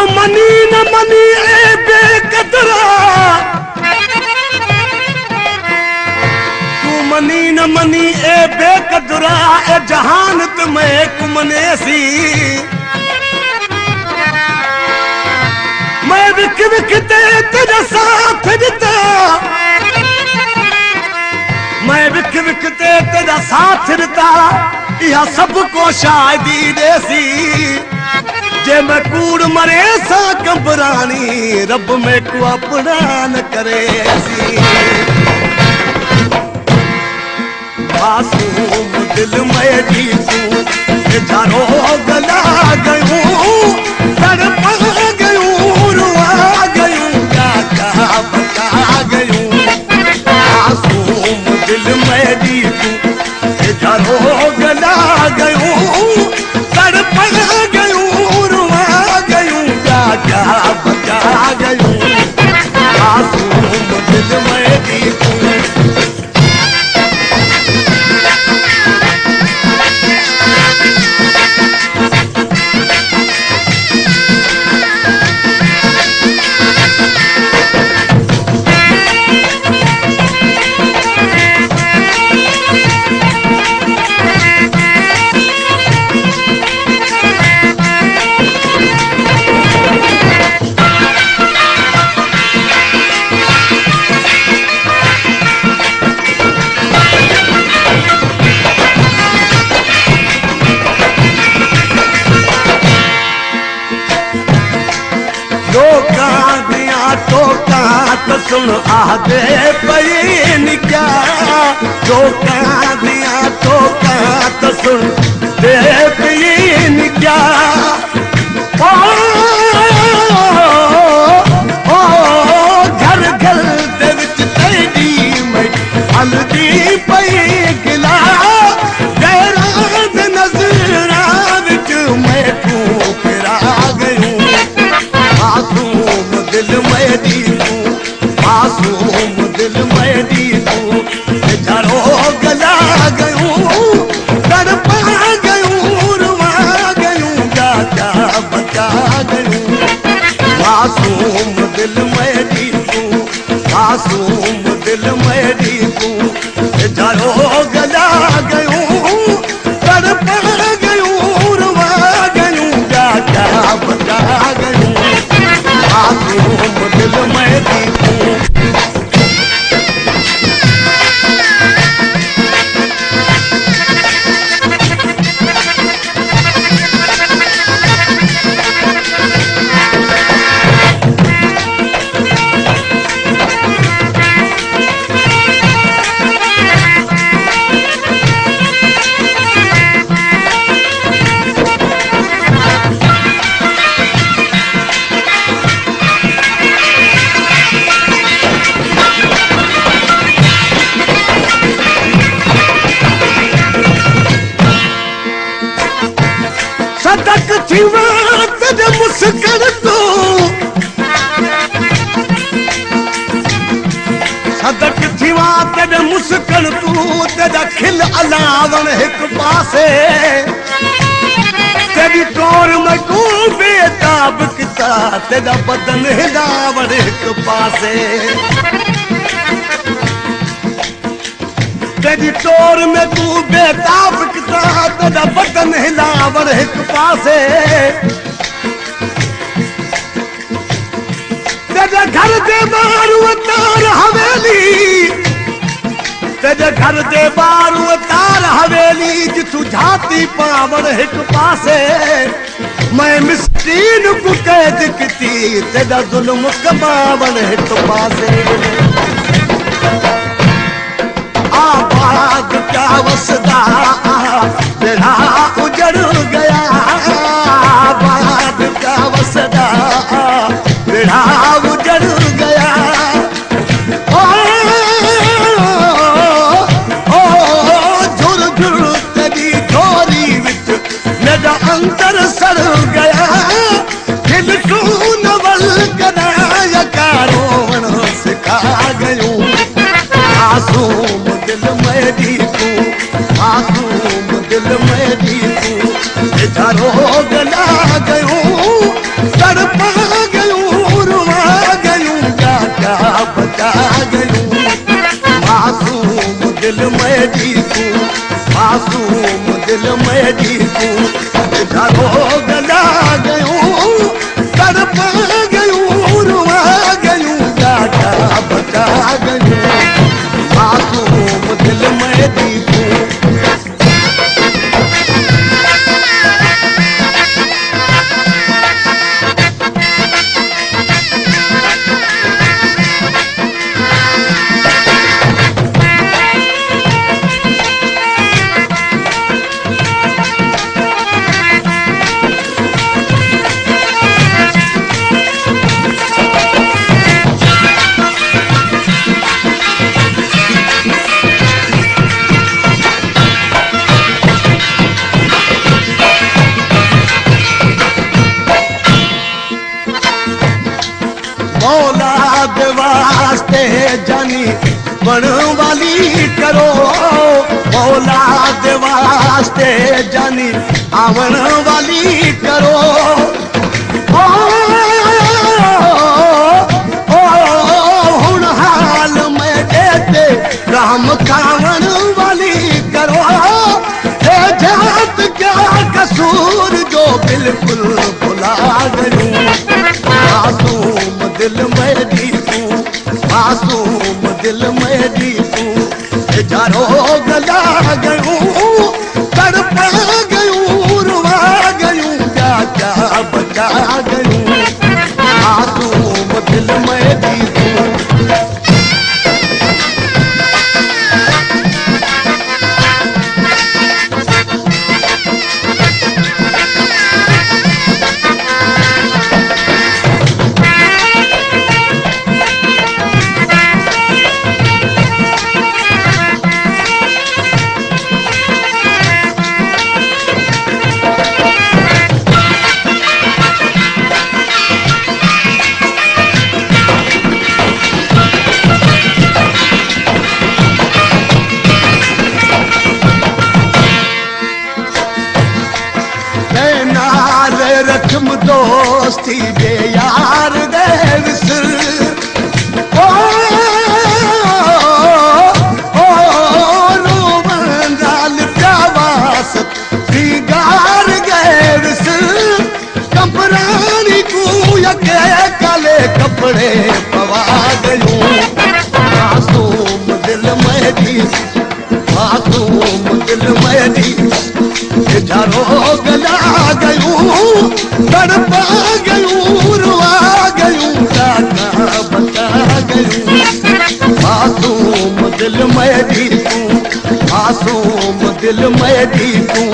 Money न money ए बेकदरा, तू money न मनी ए बेकदरा, ए जहान तुम्हें कुमनेसी। मैं विक विकते तेरा साथ दिता, मैं विक विकते तेरा साथ दिता, यह सबको शायदी देसी। जे मैं कूड़ मरे सा कंबरानी, रब में को अपना न करे सी। मासूम दिल में जी तू जारो गला गयूं, तड़प गयूं, रुआ गयूं, क्या क्या बता गयूं। मासूम दिल में जी तू जारो गला गयूं, तड़प गयूं, क्या बचा गयूं। मासूम दिल में भी तू सुन आदे पईन क्या, जो कह दिया तो कह सुन दे पईन क्या। ओ घर घर दे विच तेरी मैं हल्दी पई गिला, गैरां दे नज़रां विच मैं तू फिरा गयूं। मासूम दिल में दी मासूम दिल में दी तू जारो गला गयूं, तड़पा गयूं, रुआ गयूं, क्या क्या बचा गयूं। मासूम दिल में दी तू, मासूम दिल में दी तू जारो गला गयूं, तड़पा गयूं, रुआ गयूं, क्या क्या बचा गयूं। मासूम दिल में दी तू मुस्कन तू सदक थीवा तेरे मुस्कन तू, तेरा खिल अलावण एक पासे। तेरी टोर में को बेताब किता, तेरा बदन हिलावण एक पासे। तेरी टोर में तू बेताब किता, तेरा बदन हिलावण एक पासे। तेरे घर दे बारू तार हवेली, तेरे घर दे बारू तार हवेली, जिथू जाती पावन एक पासे। मैं मिस्कीन को कैद की, तेरा जुल्म कमावन एक पासे। आबाद क्या वसदा तेरा उजड़ गया, आबाद क्या वसदा तेरा उजड़ गया। ओ झुर झुर तेरी झोरी दिल मेरी तू, मासूम दिल मेरी तू, ढारो गला गयूं, तड़प गयूं, रुआ गयूं, डाटा बचा गयूं, मासूम दिल मेरी तू। औलाद वास्ते जानी बन वाली करो, औलाद वास्ते जानी आवन वाली करो, हुण हाल में देते राम कावन वाली करो, ए जात क्या कसूर जो बिल्कुल भुला गयूं, मासूम दिल मेरी तू, मासूम दिल मेरी तू, जारो गला गयूं, तड़प गयूं, रुआ गयूं, क्या बचा गयूं, मासूम दिल मेरी तू। रखम दोस्ती बे यार दे विसर, रोमंदाल प्यावासत दीगार गए विसर, कंपरानी को यके काले कपड़े पवा गयूं, मासूम दिल मेरी, मासूम दिल मेरी, जारो गला गयूं, तड़पा गयूं, रुआ गयूं, डाटा बचा गयूं, मासूम दिल मेरी तू, मासूम दिल मेरी तू।